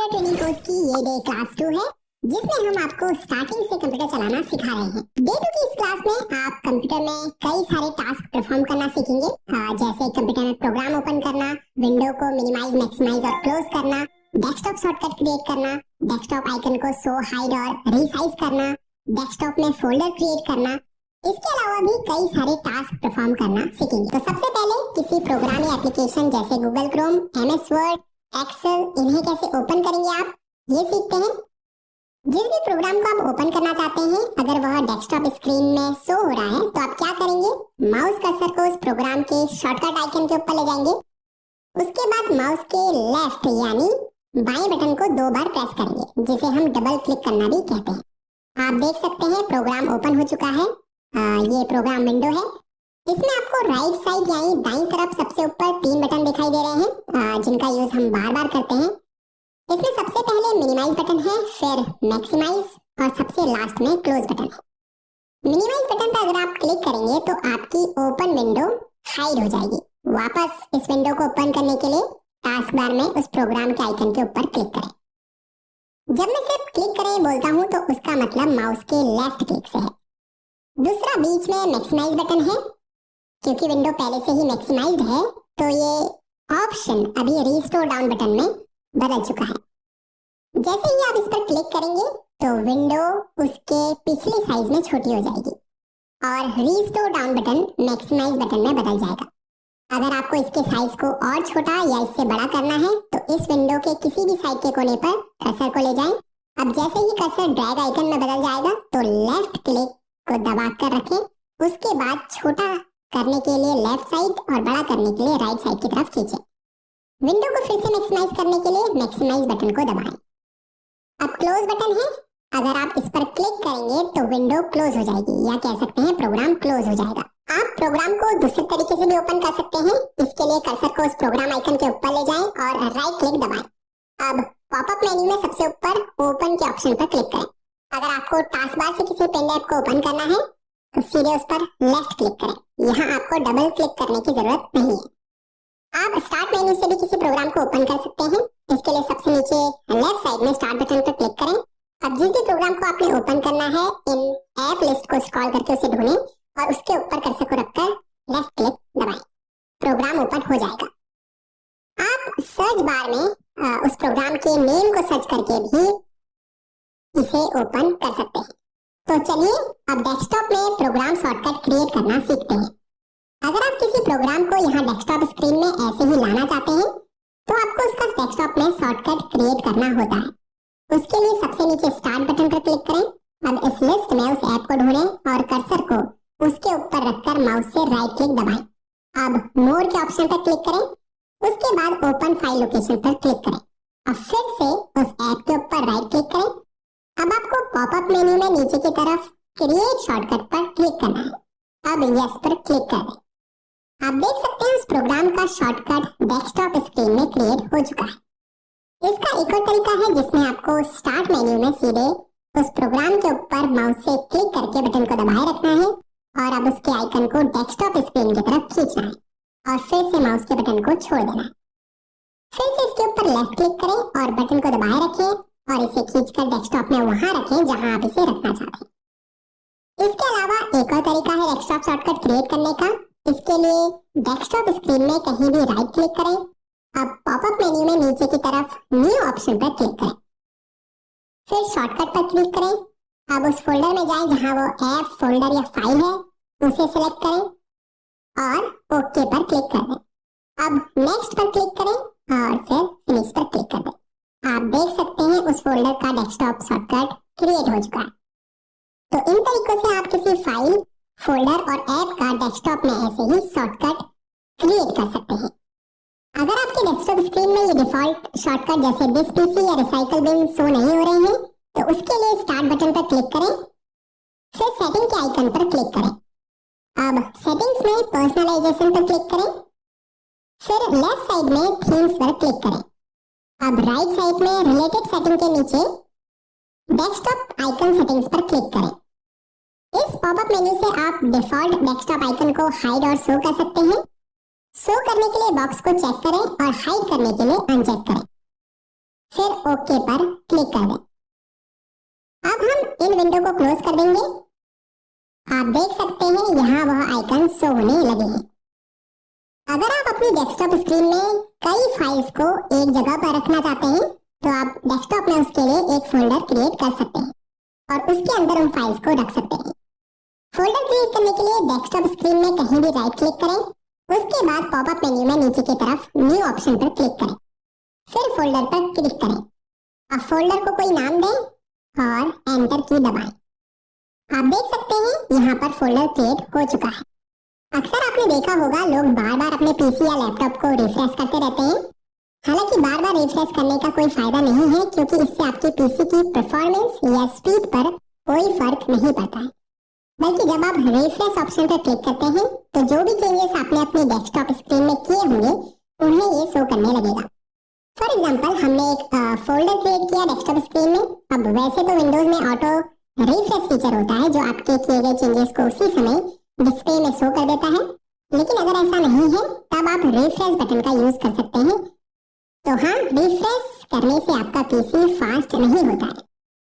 Computer training course की ये day class 2 है, जिसमें हम आपको स्टार्टिंग से कंप्यूटर चलाना सिखा रहे हैं। डे 2 की इस क्लास में आप कंप्यूटर में कई सारे टास्क परफॉर्म करना सीखेंगे, जैसे कंप्यूटर में प्रोग्राम ओपन करना, विंडो को मिनिमाइज, मैक्सिमाइज और क्लोज करना, डेस्कटॉप शॉर्टकट क्रिएट करना, डेस्कटॉप आइकन को शो, हाइड और रीसाइज करना, डेस्कटॉप में फोल्डर क्रिएट करना। इसके अलावा भी कई सारे टास्क परफॉर्म करना सीखेंगे। तो सबसे पहले किसी प्रोग्राम या एप्लीकेशन जैसे Google Chrome, MS Word, Excel, इन्हें कैसे ओपन करेंगे आप ये सीखते हैं। जिस भी प्रोग्राम को आप ओपन करना चाहते हैं, अगर वह डेस्कटॉप स्क्रीन में शो हो रहा है तो आप क्या करेंगे, माउस कर्सर को उस प्रोग्राम के शॉर्टकट आइकन के ऊपर ले जाएंगे। उसके बाद माउस के लेफ्ट यानी बाएं बटन को 2 बार प्रेस करेंगे, जिसे हम डबल क्लिक करना भी कहते हैं। आप देख सकते हैं प्रोग्राम ओपन हो चुका है। ये प्रोग्राम विंडो है। इसमें आपको राइट साइड यानी दाईं तरफ सबसे ऊपर 3 बटन दिखाई दे रहे हैं, जिनका यूज हम बार बार करते हैं। इसमें सबसे पहले मिनिमाइज बटन है, फिर मैक्सिमाइज और सबसे लास्ट में क्लोज बटन है। मिनिमाइज बटन पर अगर आप क्लिक करेंगे तो आपकी ओपन विंडो हाइड हो जाएगी। वापस इस विंडो को ओपन करने के लिए टास्क बार में उस प्रोग्राम के आइकन के ऊपर क्लिक करें। जब मैं सिर्फ क्लिक करें बोलता हूं तो उसका मतलब माउस के लेफ्ट क्लिक से है। दूसरा बीच में मैक्सिमाइज बटन है। क्योंकि विंडो पहले से ही मैक्सिमाइज्ड है तो ये ऑप्शन अभी रीस्टोर डाउन बटन में बदल चुका है। जैसे ही आप इस पर क्लिक करेंगे तो विंडो उसके पिछली साइज में छोटी हो जाएगी और restore down button maximize button में बदल जाएगा। अगर आपको इसके साइज को और छोटा या इससे बड़ा करना है तो इस विंडो के किसी भी साइड के कोने पर कर्सर को ले जाएं। अब जैसे ही कर्सर ड्रैग आइकन में बदल जाएगा तो लेफ्ट क्लिक को दबा कर रखें। उसके बाद छोटा करने के लिए लेफ्ट साइड और बड़ा करने के लिए राइट साइड की तरफ खींचें। विंडो को फिर से मैक्सिमाइज करने के लिए मैक्सिमाइज बटन को दबाएं। अब क्लोज बटन है। अगर आप इस पर क्लिक करेंगे तो विंडो क्लोज हो जाएगी, या कह सकते हैं प्रोग्राम क्लोज हो जाएगा। आप प्रोग्राम को दूसरे तरीके से भी ओपन कर सकते हैं। इसके लिए कर्सर को उस प्रोग्राम आइकन के ऊपर ले जाएं और राइट क्लिक दबाएं। अब पॉपअप मेन्यू में सबसे ऊपर ओपन के ऑप्शन पर क्लिक करें। अगर आपको टास्क बार से किसी पेन ड्राइव को ओपन करना है तो सीधे उस पर लेफ्ट क्लिक करें। यहाँ आपको डबल क्लिक करने की जरूरत नहीं है। आप स्टार्ट मेन्यू से भी किसी प्रोग्राम को ओपन कर सकते हैं। इसके लिए सबसे नीचे लेफ्ट साइड में स्टार्ट बटन पर क्लिक करें। अब जिस भी प्रोग्राम को आपने ओपन करना है, इन ऐप लिस्ट को स्क्रॉल करके उसे ढूंढें और उसके ऊपर कर्सर को रखकर लेफ्ट क्लिक दबाएं। प्रोग्राम ओपन हो जाएगा। आप सर्च बार में उस प्रोग्राम के नेम को सर्च करके भी इसे ओपन कर सकते हैं। तो चलिए अब डेस्कटॉप में प्रोग्राम शॉर्टकट क्रिएट करना सीखते हैं। अगर आप किसी प्रोग्राम को यहाँ डेस्कटॉप स्क्रीन में ऐसे ही लाना चाहते हैं तो आपको उसका डेस्कटॉप में शॉर्टकट क्रिएट करना होता है। उसके लिए सबसे नीचे स्टार्ट बटन पर क्लिक करें। अब इस लिस्ट में उस ऐप को ढूंढें और कर्सर को उसके ऊपर रखकर माउस से राइट क्लिक दबाएं। अब मोर के ऑप्शन पर क्लिक करें। उसके बाद ओपन फाइल लोकेशन पर क्लिक करें। अब फिर से उस ऐप के ऊपर राइट क्लिक करें। अब आपको पॉपअप मेन्यू में नीचे की तरफ क्रिएट शॉर्टकट पर क्लिक करना है। अब यस पर क्लिक कर दें। आप देख सकते हैं उस प्रोग्राम का शॉर्टकट डेस्कटॉप स्क्रीन में क्रिएट हो चुका है। इसका एक और तरीका है जिसमें आपको स्टार्ट मेन्यू में सीधे उस प्रोग्राम के ऊपर माउस से क्लिक करके बटन को दबाए रखना है और अब उसके आइकन को डेस्कटॉप स्क्रीन की तरफ खींचना है और फिर से माउस के बटन को छोड़ देना है। फिर से इसके ऊपर लेफ्ट क्लिक करें और बटन को दबाए रखें और इसे खींचकर डेस्कटॉप में वहां रखें जहां आप इसे रखना चाहते हैं। इसके अलावा एक और तरीका है डेस्कटॉप शॉर्टकट क्रिएट करने का। इसके लिए डेस्कटॉप स्क्रीन में कहीं भी राइट क्लिक करें। अब पॉपअप मेन्यू में नीचे की तरफ न्यू ऑप्शन पर क्लिक करें। फिर शॉर्टकट पर क्लिक करें। अब उस फोल्डर में जाएं जहां वो ऐप, फोल्डर या फाइल है, उसे सिलेक्ट करें और ओके पर क्लिक कर दें। अब नेक्स्ट पर क्लिक करें और फिर फिनिश पर क्लिक कर दें। आप देख सकते हैं उस फोल्डर का डेस्कटॉप शॉर्टकट क्रिएट हो चुका है। तो इन तरीकों से आप किसी फाइल, फोल्डर और ऐप का डेस्कटॉप में ऐसे ही शॉर्टकट क्रिएट कर सकते हैं। अगर आपके डेस्कटॉप स्क्रीन में ये डिफॉल्ट शॉर्टकट जैसे दिस पीसी या रिसाइकल बिन शो नहीं हो रहे हैं तो उसके लिए स्टार्ट बटन पर क्लिक करें। फिर सेटिंग के आइकन पर क्लिक करें। अब सेटिंग्स में पर्सनलाइजेशन पर क्लिक करें। फिर लेफ्ट साइड में थीम्स पर क्लिक करें। अब राइट साइड में रिलेटेड सेटिंग के नीचे डेस्कटॉप आइकन सेटिंग्स पर क्लिक करें। इस पॉपअप मेन्यू से आप डिफॉल्ट डेस्कटॉप आइकन को हाइड और शो कर सकते हैं। शो करने के लिए बॉक्स को चेक करें और हाइड करने के लिए अनचेक करें। फिर ओके पर क्लिक कर दें। अब हम इन विंडो को क्लोज कर देंगे। आप देख सकते हैं यहाँ वह आइकन शो होने लगे हैं। अगर आप अपनी डेस्कटॉप स्क्रीन में कई फाइल्स को एक जगह पर रखना चाहते हैं तो आप डेस्कटॉप में उसके लिए एक फोल्डर क्रिएट कर सकते हैं और उसके अंदर उन फाइल्स को रख सकते हैं। फोल्डर क्रिएट करने के लिए डेस्कटॉप स्क्रीन में कहीं भी राइट क्लिक करें, उसके बाद पॉपअप मेन्यू में नीचे की तरफ न्यू ऑप्शन पर क्लिक करें, फिर फोल्डर पर क्लिक करें। अब फोल्डर को कोई नाम दें और एंटर की दबाएं। आप देख सकते हैं यहाँ पर फोल्डर क्रिएट हो चुका है। अक्सर आपने देखा होगा लोग बार बार अपने पीसी या लैपटॉप को रिफ्रेश करते रहते हैं। हालांकि बार बार रिफ्रेश करने का कोई फायदा नहीं है, क्योंकि इससे आपके पीसी की परफॉर्मेंस या स्पीड पर कोई फर्क नहीं पड़ता है। बल्कि जब आप रिफ्रेश ऑप्शन पर क्लिक करते हैं तो जो भी चेंजेस आपने अपनी डेस्कटॉप स्क्रीन में किए होंगे उन्हें ये शो करने लगेगा। फॉर एग्जाम्पल, हमने एक फोल्डर क्रिएट किया डेस्कटॉप स्क्रीन में। अब वैसे तो विंडोज में ऑटो रिफ्रेश फीचर होता है जो आपके किए गए चेंजेस को उसी समय डिस्प्ले में शो कर देता है, लेकिन अगर ऐसा नहीं है तब आप रिफ्रेश बटन का यूज कर सकते हैं। तो हाँ, रिफ्रेश करने से आपका पीसी फास्ट नहीं होता है।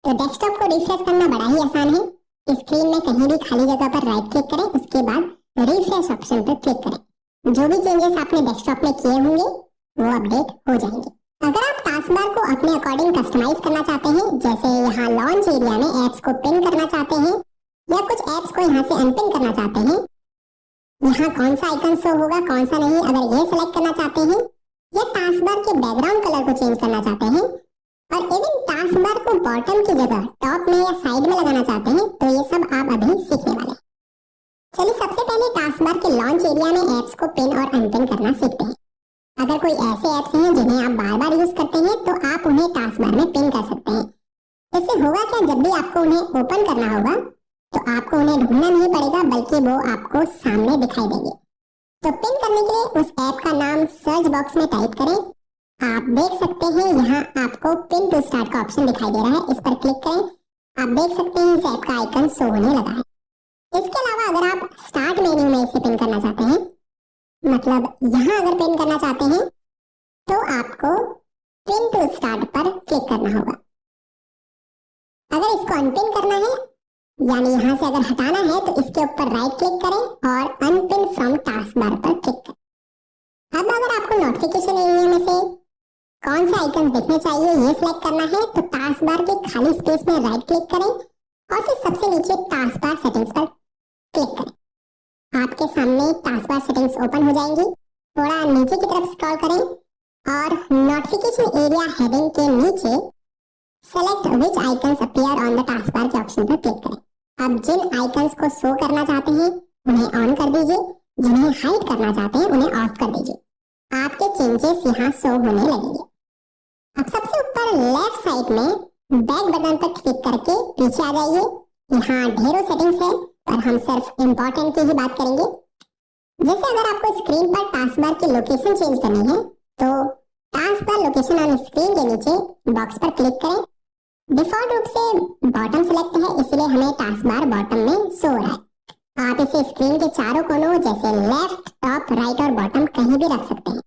तो डेस्कटॉप को रिफ्रेश करना बड़ा ही आसान है। स्क्रीन में कहीं भी खाली जगह पर राइट क्लिक करें, उसके बाद रिफ्रेश ऑप्शन पर क्लिक करें। जो भी चेंजेस आपने डेस्कटॉप में किए होंगे वो अपडेट हो जाएंगे। अगर आप टास्क बार को अपने अकॉर्डिंग कस्टमाइज करना चाहते हैं, जैसे यहाँ लॉन्च एरिया में एप्स को पिन करना चाहते हैं या कुछ एप्स को यहाँ से अनपिन करना चाहते हैं, यहाँ कौन सा आइकन शो होगा कौन सा नहीं, अगर ये सिलेक्ट करना चाहते हैं या टास्क बार के बैकग्राउंड कलर को चेंज करना चाहते हैं और इवन टास्क बार को बॉटम की जगह टॉप में या साइड में लगाना चाहते हैं, तो ये सब आप अभी सीखने वाले हैं। चलिए सबसे पहले टास्क बार के लॉन्च एरिया में एप्स को पिन और अनपिन करना सीखते हैं। अगर कोई ऐसे एप्स हैं जिन्हें आप बार बार यूज करते हैं तो आप उन्हें टास्क बार में पिन कर सकते हैं। इससे होगा क्या, जब भी आपको उन्हें ओपन करना होगा तो आपको उन्हें ढूंढना नहीं पड़ेगा, बल्कि वो आपको सामने दिखाई देंगे। तो पिन करने के लिए उस ऐप का नाम सर्च बॉक्स में टाइप करें। आप देख सकते हैं यहाँ आपको पिन टू स्टार्ट का ऑप्शन दिखाई दे रहा है, इस पर क्लिक करें। आप देख सकते हैं इस ऐप का आइकन शो होने लगा है। इसके अलावा अगर आप स्टार्ट मेन्यू में इसे पिन करना चाहते हैं, मतलब यहाँ अगर पिन करना चाहते हैं तो आपको पिन टू स्टार्ट पर क्लिक करना होगा। अगर इसको अनपिन करना है, यानी यहाँ से अगर हटाना है, तो इसके ऊपर राइट क्लिक करें और अनपिन फ्रॉम टास्क बार पर क्लिक करें। अब अगर आपको नोटिफिकेशन एरिया में से कौन से आइकन दिखने चाहिए ये सिलेक्ट करना है, तो टास्क बार के खाली स्पेस में राइट क्लिक करें और फिर सबसे नीचे टास्क बार सेटिंग्स पर क्लिक करें। आपके सामने टास्क बार सेटिंग्स ओपन हो जाएंगी। थोड़ा नीचे की तरफ स्क्रॉल करें और नोटिफिकेशन एरिया हेडिंग के नीचे select which icons appear on the task bar के ऑप्शन पर क्लिक करें। अब जिन आइकन्स को शो करना चाहते हैं उन्हें ऑन कर दीजिए, जिन्हें हाइड करना चाहते हैं उन्हें ऑफ कर दीजिए। आपके चेंजेस यहाँ शो होने लगेंगे। अब सबसे ऊपर लेफ्ट साइड में बैक बटन पर क्लिक करके पीछे आ जाइए। यहाँ ढेरों सेटिंग्स है पर हम सिर्फ इम्पोर्टेंट की ही बात करेंगे। जैसे अगर आपको स्क्रीन पर टास्क बार की लोकेशन चेंज करनी है तो task bar location on screen के नीचे बॉक्स पर क्लिक करें। डिफॉल्ट रूप से बॉटम सिलेक्ट है, इसलिए हमें टास्क बार बॉटम में शो हो रहा है। आप इसे स्क्रीन के चारों कोनों जैसे लेफ्ट, टॉप, राइट और बॉटम कहीं भी रख सकते हैं।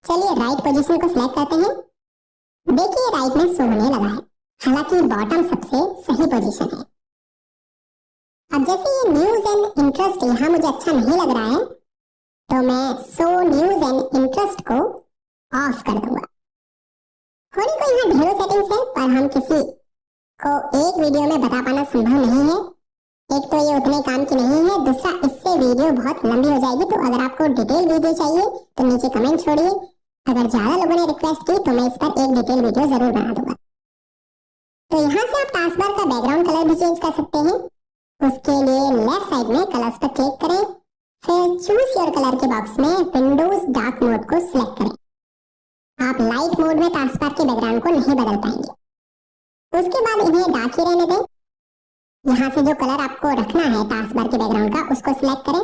चलिए राइट पोजीशन को सिलेक्ट करते हैं। देखिए राइट में शो होने लगा है, हालांकि बॉटम सबसे सही पोजीशन है। अब जैसे ये न्यूज एंड इंटरेस्ट यहाँ मुझे अच्छा नहीं लग रहा है, तो मैं शो न्यूज एंड इंटरेस्ट को ऑफ कर दूंगा। होने को यहाँ ढेरों सेटिंग्स है पर हम किसी को एक वीडियो में बता पाना संभव नहीं है। एक तो ये उतने काम की नहीं है, दूसरा इससे वीडियो बहुत लंबी हो जाएगी। तो अगर आपको डिटेल वीडियो चाहिए तो नीचे कमेंट छोड़िए। अगर ज्यादा लोगों ने रिक्वेस्ट की तो मैं इस पर एक डिटेल वीडियो जरूर बना दूंगा। तो यहाँ से आप टास्क बार का बैकग्राउंड कलर भी चेंज कर सकते हैं। उसके लिए लेफ्ट साइड में कलर्स पर क्लिक करें, फिर चूज योर कलर के बॉक्स में विंडोज डार्क मोड को सिलेक्ट करें। आप लाइट मोड में टास्क बार के बैकग्राउंड को नहीं बदल पाएंगे। उसके बाद इन्हें डार्क ही रहने दें। यहाँ से जो कलर आपको रखना है टास्क बार के बैकग्राउंड का उसको सिलेक्ट करें।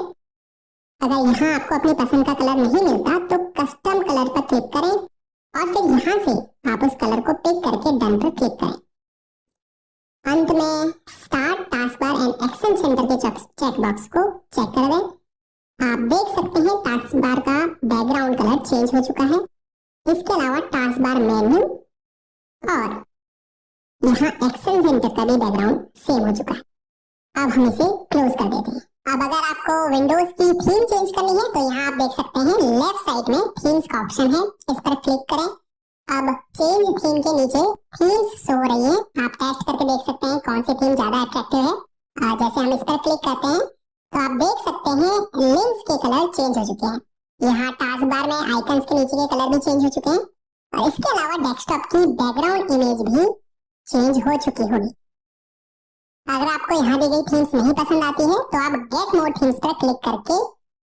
अगर यहाँ आपको अपनी पसंद का कलर नहीं मिलता तो कस्टम कलर पर क्लिक करें और फिर यहाँ से आप उस कलर को पिक करके डन पर क्लिक करें। अंत में start task bar and action centre के चेक बॉक्स को चेक कर दें। आप देख सकते हैं टास्क बार का बैकग्राउंड कलर चेंज हो चुका है। इसके अलावा टास्क बार मेन्यू और यहाँ एक्सेल सेंटर का भी बैकग्राउंड सेव हो चुका है। अब हम इसे क्लोज कर देते हैं। अब अगर आपको विंडोज की थीम चेंज करनी है तो यहाँ आप देख सकते हैं लेफ्ट साइड में थीम्स का ऑप्शन है, इस पर क्लिक करें। अब चेंज थीम के नीचे थीम्स शो हो रही है, आप टेस्ट करके देख सकते हैं कौन सी थीम ज्यादा अट्रैक्टिव है। जैसे हम इस पर क्लिक करते हैं तो आप देख सकते हैं लिंक्स के कलर चेंज हो चुके हैं। यहाँ टास्क बार में आइकन्स के नीचे के कलर भी चेंज हो चुके हैं और इसके अलावा डेस्कटॉप की बैकग्राउंड इमेज भी चेंज हो चुकी होगी। अगर आपको यहाँ दी गई थीम्स नहीं पसंद आती है तो आप गेट मोर थीम्स पर क्लिक करके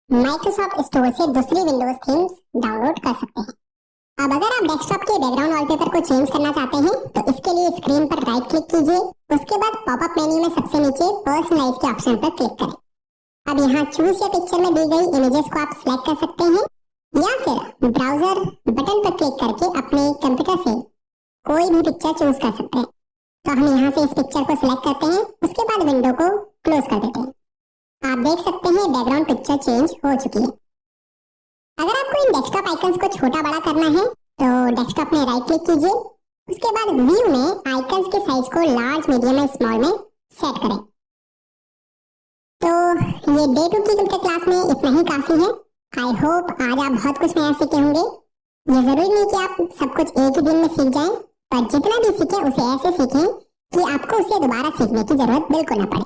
माइक्रोसॉफ्ट स्टोर से दूसरी विंडोज थीम्स डाउनलोड कर सकते हैं। अब अगर आप डेस्कटॉप के बैकग्राउंड वॉलपेपर को चेंज करना चाहते हैं तो इसके लिए स्क्रीन पर राइट क्लिक कीजिए, उसके बाद पॉपअप मेन्यू में सबसे नीचे पर्सनलाइज के ऑप्शन पर क्लिक करें। अब यहाँ चूज या पिक्चर में दी गई इमेजेस को आप सिलेक्ट कर सकते हैं या फिर ब्राउजर बटन पर क्लिक करके अपने कंप्यूटर से कोई भी पिक्चर चूज कर सकते हैं। तो हम यहाँ से इस पिक्चर को सिलेक्ट करते हैं, उसके बाद विंडो को क्लोज कर देते हैं। आप देख सकते हैं बैकग्राउंड पिक्चर चेंज हो चुकी है। अगर आपको इन डेस्कटॉप आइकन्स को छोटा बड़ा करना है तो डेस्कटॉप में राइट क्लिक कीजिए, उसके बाद व्यू में आइकन्स के साइज को लार्ज, मीडियम या स्मॉल में सेट करें। तो ये डे 2 की कंप्यूटर क्लास में इतना ही काफी है। आई होप आज आप बहुत कुछ नया सीखे होंगे। ये जरूरी नहीं कि आप सब कुछ एक ही दिन में सीख जाएं, पर जितना भी सीखें उसे ऐसे सीखें कि आपको उसे दोबारा सीखने की जरूरत बिल्कुल न पड़े।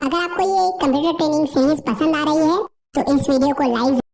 अगर आपको ये कंप्यूटर ट्रेनिंग सीरीज पसंद आ रही है तो इस वीडियो को लाइक